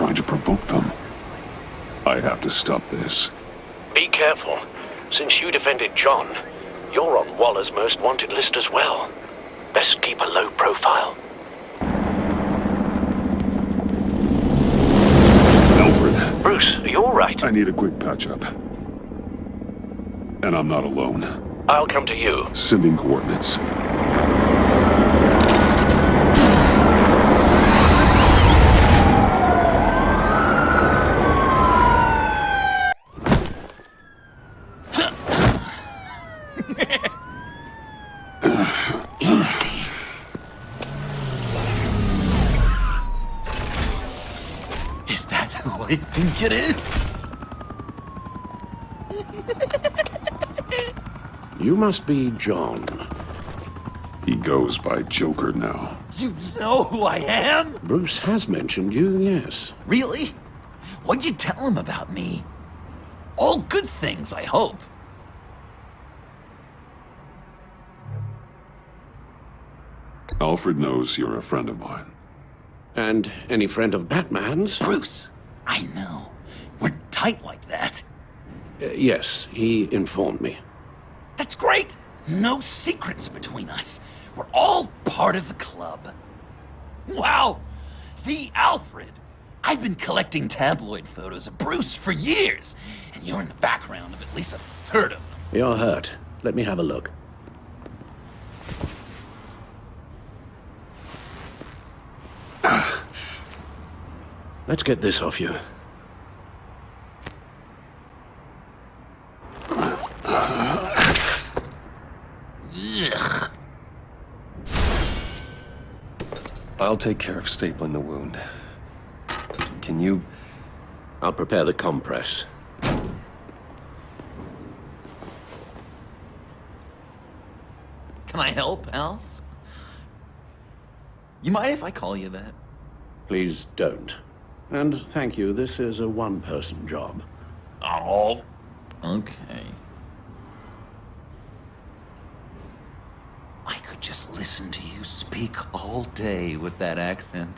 trying to provoke them. I have to stop this. Be careful. Since you defended John, you're on Waller's most wanted list as well. Best keep a low profile. Alfred! Bruce, are you alright? I need a quick patch-up. And I'm not alone. I'll come to you. Sending coordinates. Easy. Is that who I think it is? You must be John. He goes by Joker now. You know who I am? Bruce has mentioned you, yes. Really? What'd you tell him about me? All good things, I hope. Alfred knows you're a friend of mine. And any friend of Batman's? Bruce, I know. We're tight like that. Yes, he informed me. That's great. No secrets between us. We're all part of the club. Wow, the Alfred. I've been collecting tabloid photos of Bruce for years, and you're in the background of at least a third of them. You're hurt. Let me have a look. Let's get this off you. Ugh. I'll take care of stapling the wound. Can you... I'll prepare the compress. Can I help, Alf? You mind if I call you that? Please don't. And thank you, this is a one-person job. Oh, okay. I could just listen to you speak all day with that accent.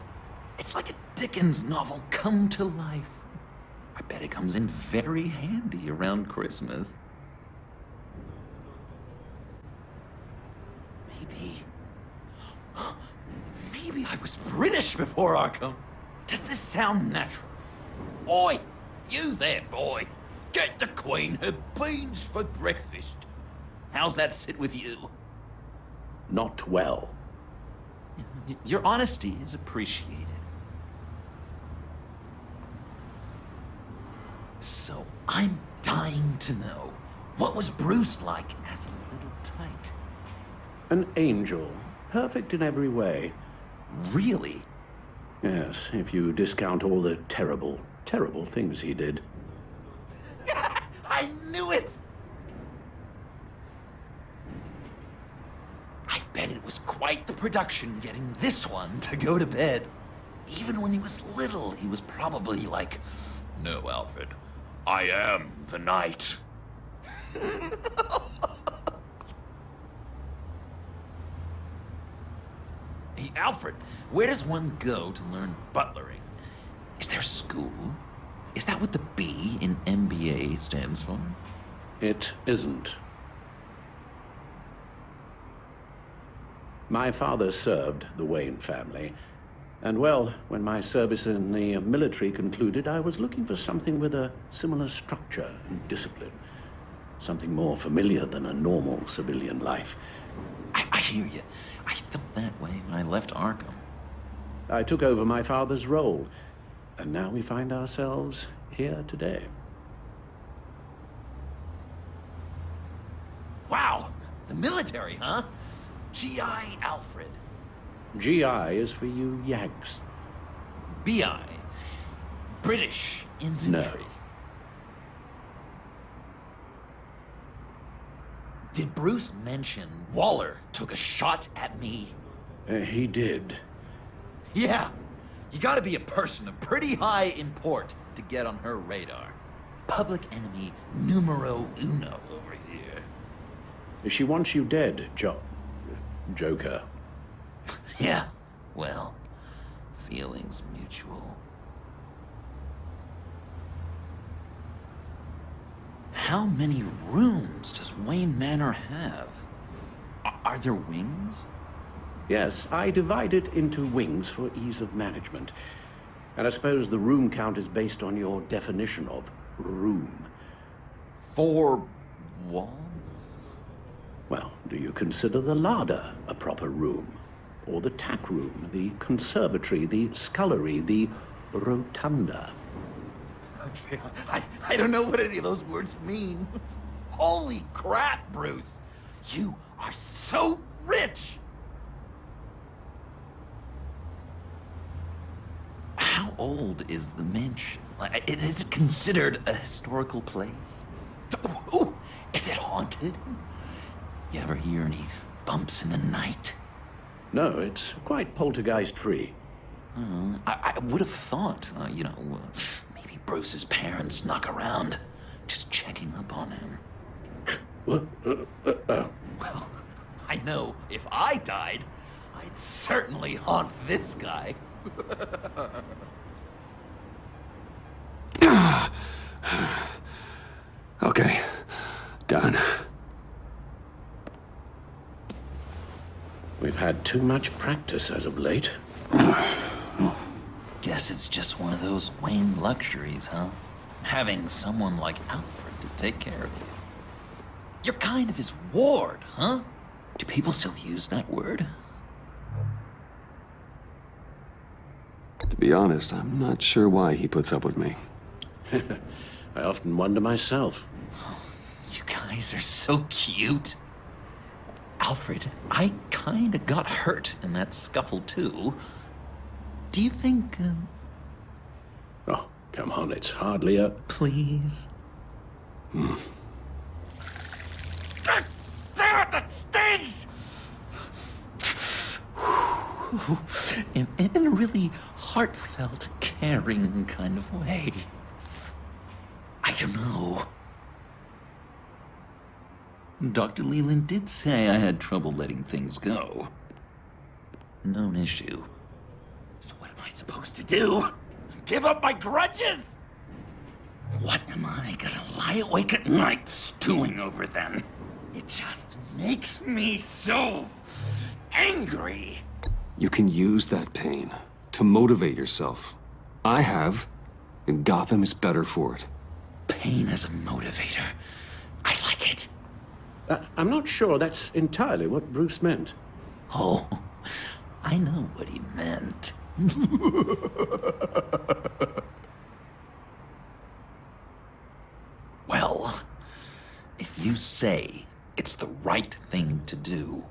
It's like a Dickens novel come to life. I bet it comes in very handy around Christmas. Maybe I was British before Arkham. Does this sound natural? Oi, you there, boy. Get the Queen her beans for breakfast. How's that sit with you? Not well. Your honesty is appreciated. So, I'm dying to know, what was Bruce like as a little tyke? An angel. Perfect in every way. Really? Yes, if you discount all the terrible, terrible things he did. I knew it! I bet it was quite the production getting this one to go to bed. Even when he was little, he was probably like, "No, Alfred, I am the knight." Hey, Alfred, where does one go to learn butlering? Is there school? Is that what the B in MBA stands for? It isn't. My father served the Wayne family. And well, when my service in the military concluded, I was looking for something with a similar structure and discipline. Something more familiar than a normal civilian life. I hear you. I felt that way when I left Arkham. I took over my father's role, and now we find ourselves here today. Wow, the military, huh? G.I. Alfred. GI is for you Yanks. B.I. British infantry. No. Did Bruce mention Waller took a shot at me? He did. Yeah, you gotta be a person of pretty high import to get on her radar. Public enemy numero uno over here. She wants you dead, Joker. Yeah, well, feelings mutual. How many rooms does Wayne Manor have? Are there wings? Yes, I divide it into wings for ease of management. And I suppose the room count is based on your definition of room. 4 walls? Well, do you consider the larder a proper room? Or the tack room, the conservatory, the scullery, the rotunda? I don't know what any of those words mean. Holy crap, Bruce! You are so rich! How old is the mansion? Is it considered a historical place? Ooh, is it haunted? You ever hear any bumps in the night? No, it's quite poltergeist-free. I would have thought, maybe Bruce's parents snuck around, just checking up on him. Well, I know if I died, I'd certainly haunt this guy. Okay, done. We've had too much practice as of late. Guess it's just one of those Wayne luxuries, huh? Having someone like Alfred to take care of you. You're kind of his ward, huh? Do people still use that word? To be honest, I'm not sure why he puts up with me. I often wonder myself. You guys are so cute. Alfred, I kinda got hurt in that scuffle too. Do you think, Oh, come on, it's hardly a... please? God damn it, that stings! In a really heartfelt, caring kind of way. I don't know. Dr. Leland did say I had trouble letting things go. Known issue. So what am I supposed to do? Give up my grudges? What am I gonna lie awake at night stewing over then? It just makes me so angry. You can use that pain to motivate yourself. I have, and Gotham is better for it. Pain as a motivator. I like it. I'm not sure that's entirely what Bruce meant. Oh, I know what he meant. Well, if you say it's the right thing to do,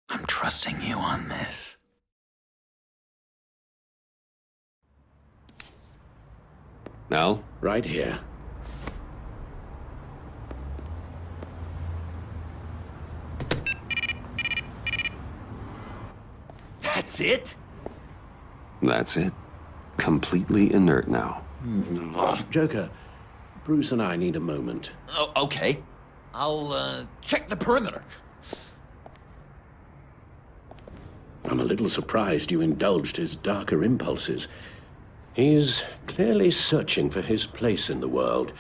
I'm trusting you on this. Al? Right here. That's it? That's it. Completely inert now. Joker, Bruce and I need a moment. Oh, okay. I'll, check the perimeter. I'm a little surprised you indulged his darker impulses. He's clearly searching for his place in the world.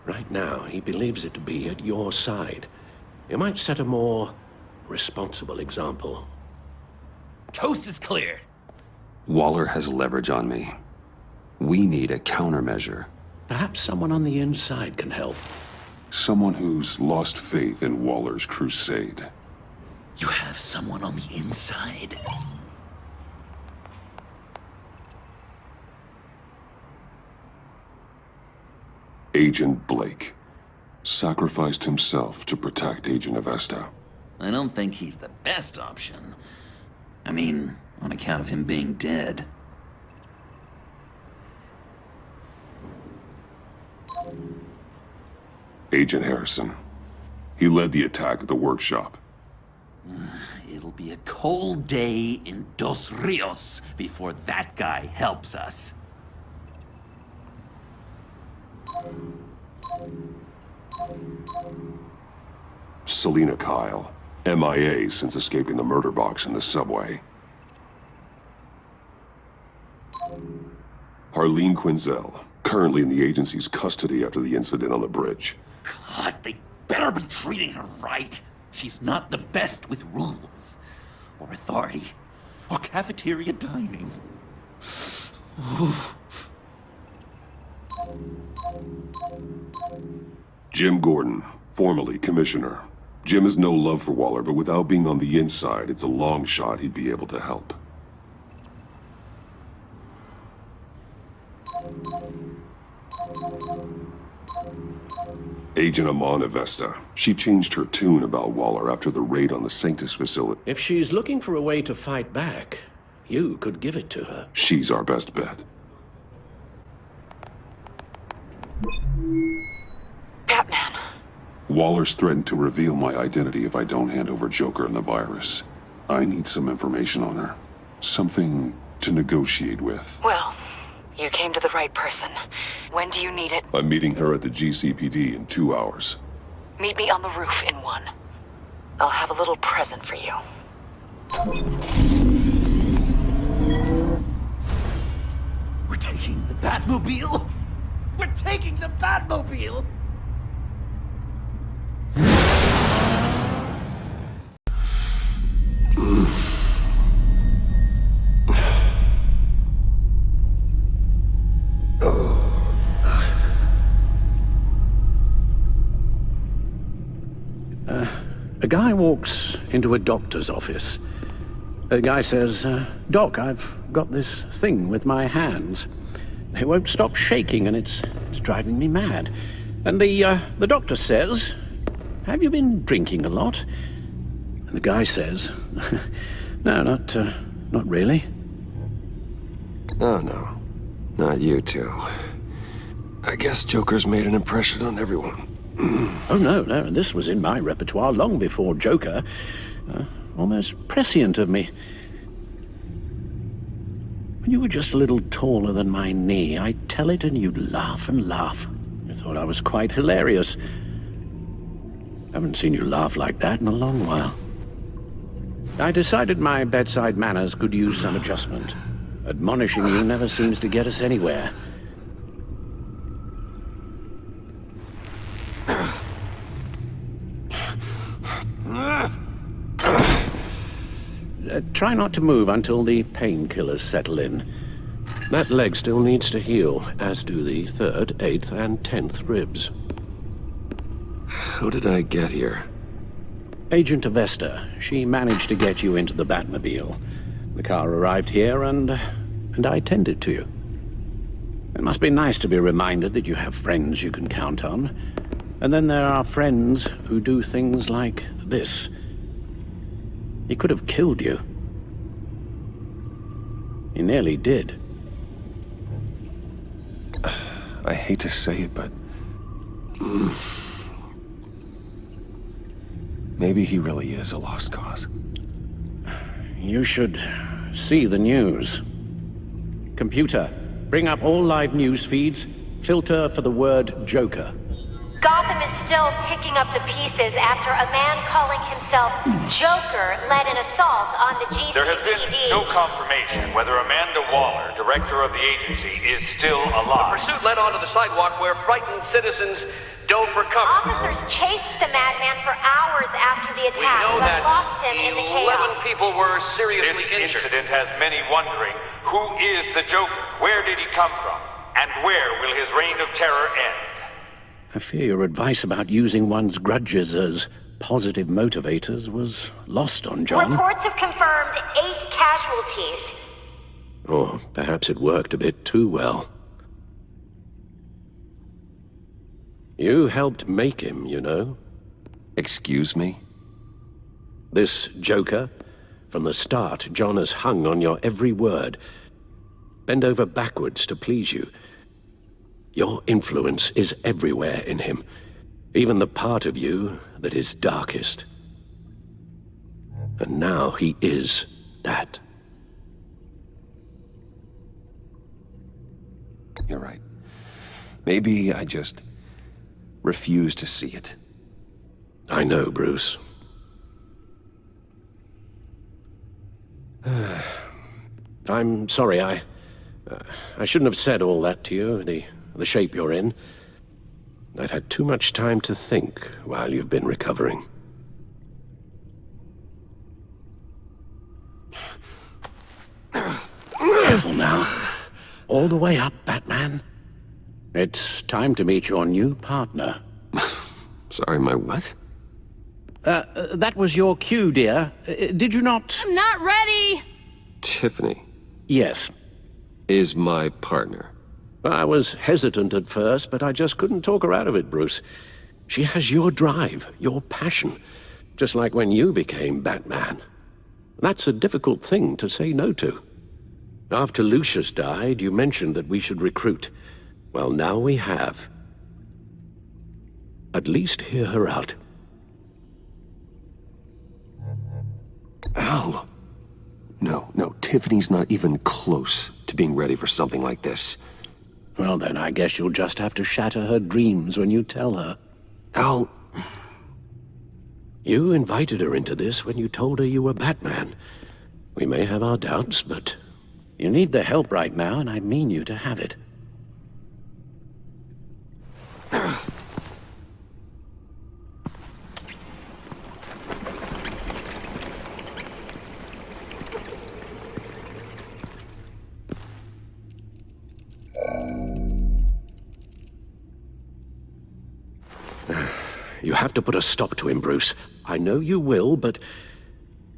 Right now, he believes it to be at your side. You might set a more responsible example. Coast is clear. Waller has leverage on me. We need a countermeasure. Perhaps someone on the inside can help. Someone who's lost faith in Waller's crusade. You have someone on the inside? Agent Blake sacrificed himself to protect Agent Avesta. I don't think he's the best option. I mean, on account of him being dead. Agent Harrison. He led the attack at the workshop. It'll be a cold day in Dos Rios before that guy helps us. Selina Kyle, MIA since escaping the murder box in the subway. Arlene Quinzel, currently in the agency's custody after the incident on the bridge. God, they better be treating her right. She's not the best with rules, or authority, or cafeteria dining. Jim Gordon, formerly commissioner. Jim has no love for Waller, but without being on the inside, it's a long shot he'd be able to help. Agent Amana Vesta. She changed her tune about Waller after the raid on the Sanctus facility. If she's looking for a way to fight back, you could give it to her. She's our best bet. Batman. Waller's threatened to reveal my identity if I don't hand over Joker and the virus. I need some information on her. Something to negotiate with. Well, you came to the right person. When do you need it? I'm meeting her at the GCPD in 2 hours. Meet me on the roof in 1. I'll have a little present for you. We're taking the Batmobile? We're taking the Batmobile! A guy walks into a doctor's office. The guy says, Doc, I've got this thing with my hands. They won't stop shaking and it's driving me mad. And the doctor says, have you been drinking a lot? And the guy says, no, not really. Oh, no. Not you two. I guess Joker's made an impression on everyone. Oh, no, this was in my repertoire long before Joker. Almost prescient of me. When you were just a little taller than my knee, I'd tell it and you'd laugh and laugh. I thought I was quite hilarious. Haven't seen you laugh like that in a long while. I decided my bedside manners could use some adjustment. Admonishing you never seems to get us anywhere. Try not to move until the painkillers settle in. That leg still needs to heal, as do the 3rd, 8th, and 10th ribs. How did I get here? Agent Avesta, she managed to get you into the Batmobile. The car arrived here, and I tended to you. It must be nice to be reminded that you have friends you can count on. And then there are friends who do things like this. He could have killed you. He nearly did. I hate to say it, but... maybe he really is a lost cause. You should see the news. Computer, bring up all live news feeds. Filter for the word Joker. Gotham is still picking up the pieces after a man calling himself Joker led an assault on the GCPD. There has been no confirmation whether Amanda Waller, director of the agency, is still alive. The pursuit led onto the sidewalk where frightened citizens dove for cover. Officers chased the madman for hours after the We attack, know but that lost him in the 11 chaos. people were seriously This injured. incident has many wondering, who is the Joker? Where did he come from? And where will his reign of terror end? I fear your advice about using one's grudges as positive motivators was lost on John. Reports have confirmed 8 casualties. Or perhaps it worked a bit too well. You helped make him, you know. Excuse me? This Joker, from the start, John has hung on your every word. Bend over backwards to please you. Your influence is everywhere in him, even the part of you that is darkest. And now he is that. You're right. Maybe I just refuse to see it. I know, Bruce. I'm sorry, I I shouldn't have said all that to you, the shape you're in. I've had too much time to think while you've been recovering. Careful now. All the way up, Batman. It's time to meet your new partner. Sorry, my what? That was your cue, dear. Did you not? I'm not ready! Tiffany Yes. is my partner. I was hesitant at first, but I just couldn't talk her out of it, Bruce. She has your drive, your passion, just like when you became Batman. That's a difficult thing to say no to. After Lucius died, you mentioned that we should recruit. Well, now we have. At least hear her out. Al. No, Tiffany's not even close to being ready for something like this. Well, then I guess you'll just have to shatter her dreams when you tell her. Al... You invited her into this when you told her you were Batman. We may have our doubts, but you need the help right now, and I mean you to have it. You have to put a stop to him, Bruce. I know you will, but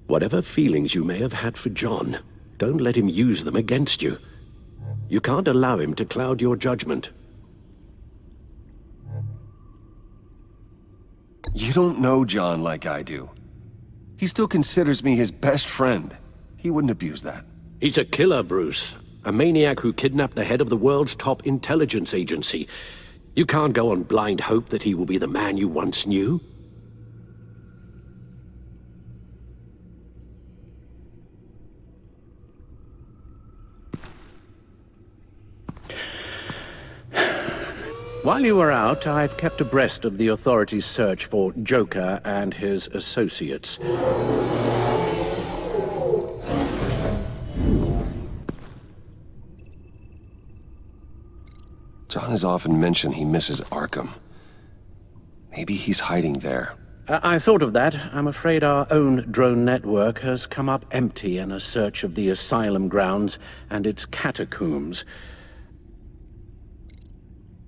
whatever feelings you may have had for John, don't let him use them against you. You can't allow him to cloud your judgment. You don't know John like I do. He still considers me his best friend. He wouldn't abuse that. He's a killer, Bruce. A maniac who kidnapped the head of the world's top intelligence agency. You can't go on blind hope that he will be the man you once knew. While you were out, I've kept abreast of the authorities' search for Joker and his associates. John has often mentioned he misses Arkham. Maybe he's hiding there. I thought of that. I'm afraid our own drone network has come up empty in a search of the asylum grounds and its catacombs.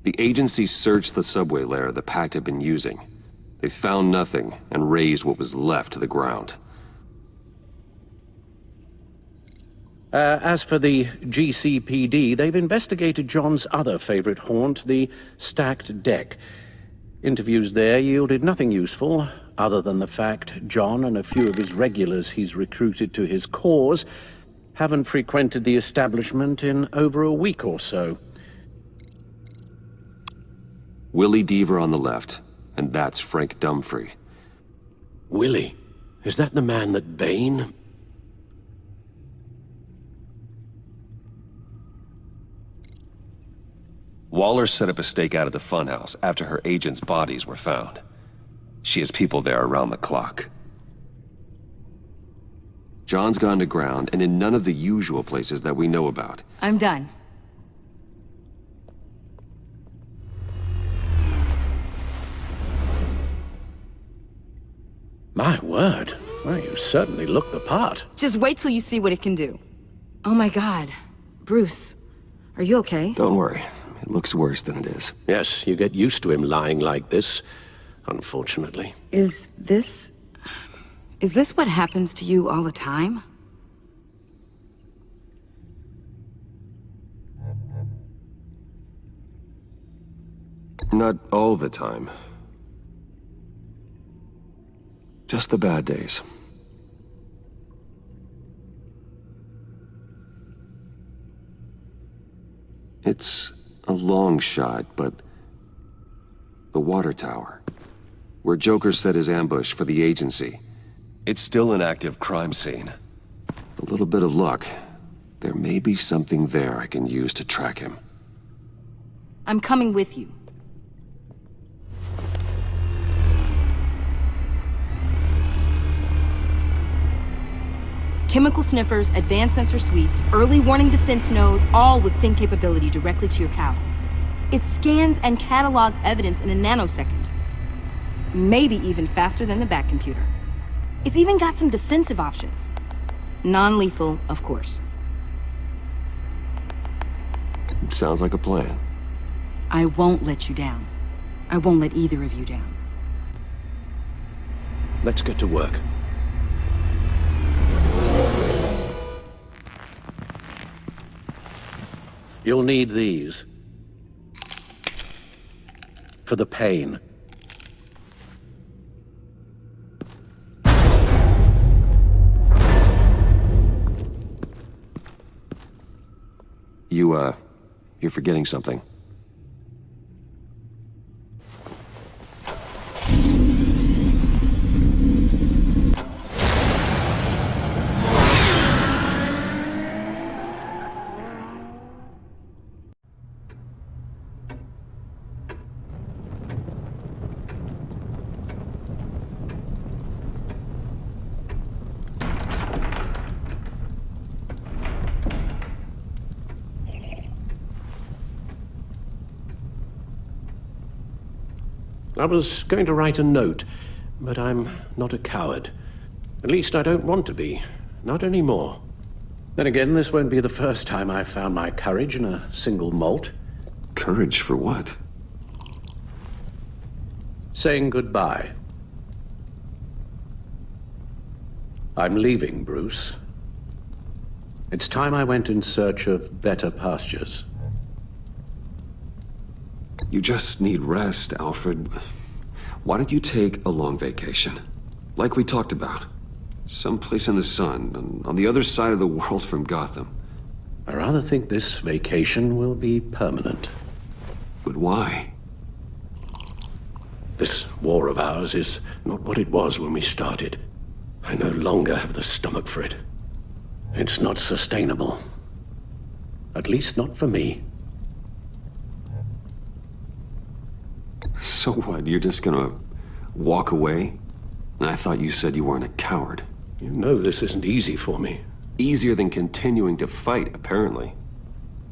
The agency searched the subway lair the Pact had been using. They found nothing and razed what was left to the ground. As for the GCPD, they've investigated John's other favorite haunt, the stacked deck. Interviews there yielded nothing useful, other than the fact John and a few of his regulars he's recruited to his cause haven't frequented the establishment in over a week or so. Willie Deaver on the left, and that's Frank Dumfrey. Willie? Is that the man that Bane... Waller set up a stakeout at the funhouse after her agents' bodies were found. She has people there around the clock. John's gone to ground and in none of the usual places that we know about. I'm done. My word. Well, you certainly look the part. Just wait till you see what it can do. Oh my God. Bruce, are you okay? Don't worry. It looks worse than it is. Yes, you get used to him lying like this, unfortunately. Is this what happens to you all the time? Not all the time. Just the bad days. It's a long shot, but the water tower, where Joker set his ambush for the agency, it's still an active crime scene. With a little bit of luck, there may be something there I can use to track him. I'm coming with you. Chemical sniffers, advanced sensor suites, early warning defense nodes, all with sync capability directly to your cow. It scans and catalogs evidence in a nanosecond. Maybe even faster than the back computer. It's even got some defensive options. Non-lethal, of course. Sounds like a plan. I won't let you down. I won't let either of you down. Let's get to work. You'll need these. For the pain. You're forgetting something. I was going to write a note, but I'm not a coward. At least I don't want to be. Not anymore. Then again, this won't be the first time I've found my courage in a single malt. Courage for what? Saying goodbye. I'm leaving, Bruce. It's time I went in search of better pastures. You just need rest, Alfred. Why don't you take a long vacation? Like we talked about. Someplace in the sun, on the other side of the world from Gotham. I rather think this vacation will be permanent. But why? This war of ours is not what it was when we started. I no longer have the stomach for it. It's not sustainable. At least not for me. So what, you're just gonna walk away? I thought you said you weren't a coward. You know this isn't easy for me. Easier than continuing to fight, apparently.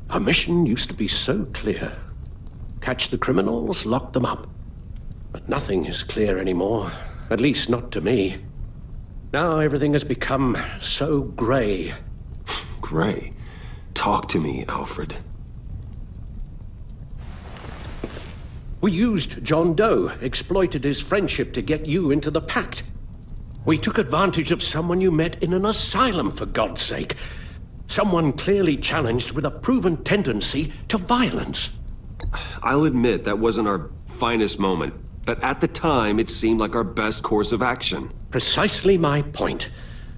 Our mission used to be so clear. Catch the criminals, lock them up. But nothing is clear anymore, at least not to me. Now everything has become so gray. Gray? Talk to me, Alfred. We used John Doe, exploited his friendship to get you into the Pact. We took advantage of someone you met in an asylum, for God's sake. Someone clearly challenged with a proven tendency to violence. I'll admit that wasn't our finest moment, but at the time it seemed like our best course of action. Precisely my point.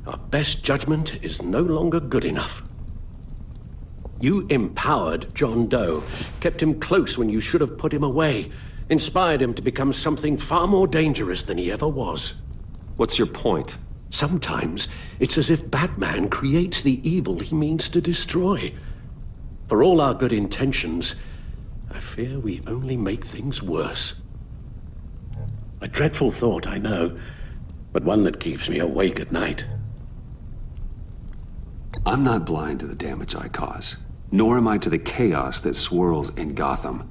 Our best judgment is no longer good enough. You empowered John Doe, kept him close when you should have put him away, inspired him to become something far more dangerous than he ever was. What's your point? Sometimes it's as if Batman creates the evil he means to destroy. For all our good intentions, I fear we only make things worse. A dreadful thought, I know, but one that keeps me awake at night. I'm not blind to the damage I cause, nor am I to the chaos that swirls in Gotham.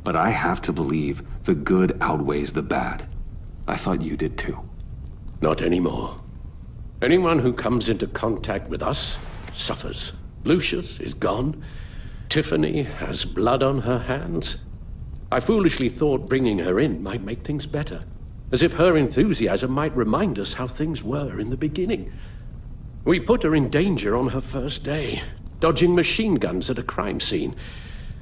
But I have to believe the good outweighs the bad. I thought you did too. Not anymore. Anyone who comes into contact with us suffers. Lucius is gone. Tiffany has blood on her hands. I foolishly thought bringing her in might make things better, as if her enthusiasm might remind us how things were in the beginning. We put her in danger on her first day, dodging machine guns at a crime scene.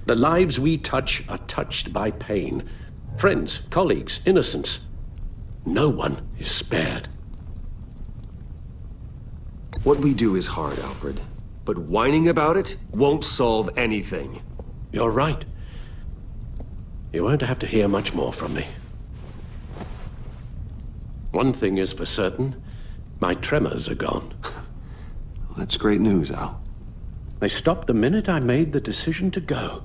The lives we touch are touched by pain. Friends, colleagues, innocents. No one is spared. What we do is hard, Alfred, but whining about it won't solve anything. You're right. You won't have to hear much more from me. One thing is for certain, my tremors are gone. That's great news, Al. They stopped the minute I made the decision to go.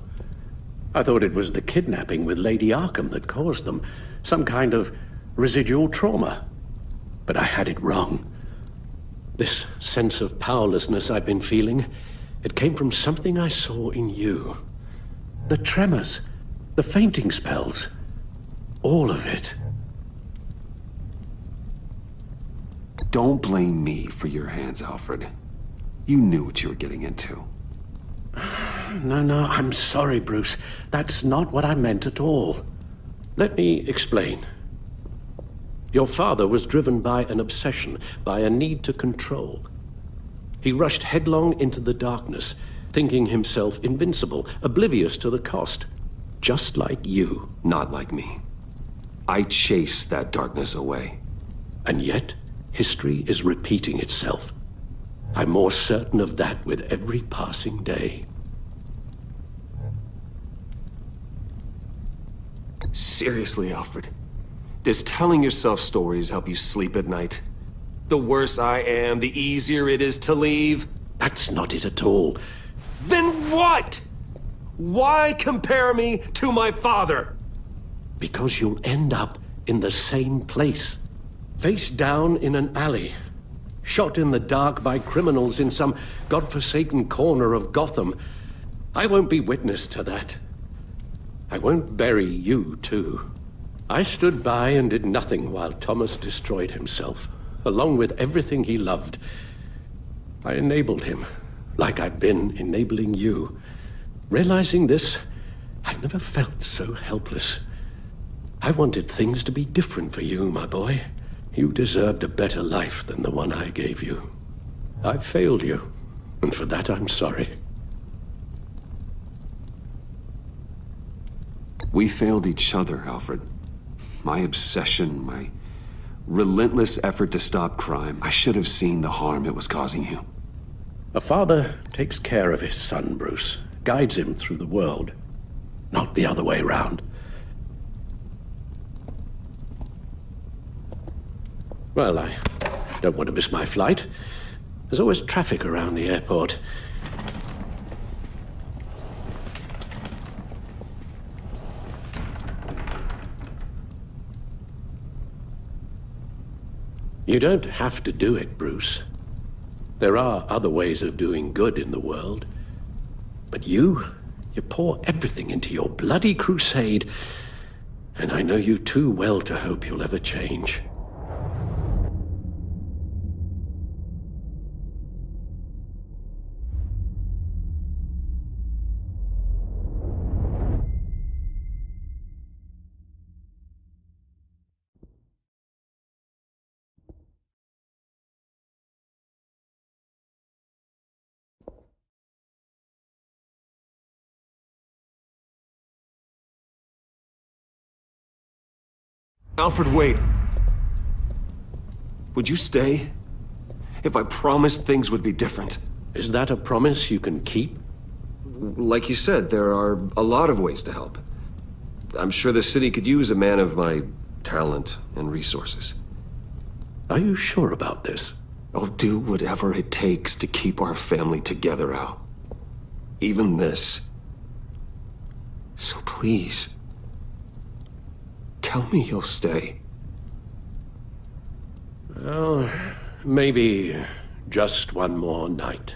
I thought it was the kidnapping with Lady Arkham that caused them, some kind of residual trauma. But I had it wrong. This sense of powerlessness I've been feeling, it came from something I saw in you. The tremors, the fainting spells, all of it. Don't blame me for your hands, Alfred. You knew what you were getting into. No, I'm sorry, Bruce. That's not what I meant at all. Let me explain. Your father was driven by an obsession, by a need to control. He rushed headlong into the darkness, thinking himself invincible, oblivious to the cost. Just like you. Not like me. I chased that darkness away. And yet, history is repeating itself. I'm more certain of that with every passing day. Seriously, Alfred. Does telling yourself stories help you sleep at night? The worse I am, the easier it is to leave? That's not it at all. Then what? Why compare me to my father? Because you'll end up in the same place. Face down in an alley. Shot in the dark by criminals in some godforsaken corner of Gotham. I won't be witness to that. I won't bury you, too. I stood by and did nothing while Thomas destroyed himself, along with everything he loved. I enabled him, like I've been enabling you. Realizing this, I've never felt so helpless. I wanted things to be different for you, my boy. You deserved a better life than the one I gave you. I failed you, and for that I'm sorry. We failed each other, Alfred. My obsession, my relentless effort to stop crime. I should have seen the harm it was causing you. A father takes care of his son, Bruce. Guides him through the world. Not the other way round. Well, I don't want to miss my flight. There's always traffic around the airport. You don't have to do it, Bruce. There are other ways of doing good in the world. But you pour everything into your bloody crusade, and I know you too well to hope you'll ever change. Alfred, wait. Would you stay? If I promised things would be different. Is that a promise you can keep? Like you said, there are a lot of ways to help. I'm sure the city could use a man of my talent and resources. Are you sure about this? I'll do whatever it takes to keep our family together, Al. Even this. So please, tell me you'll stay. Well, maybe just one more night.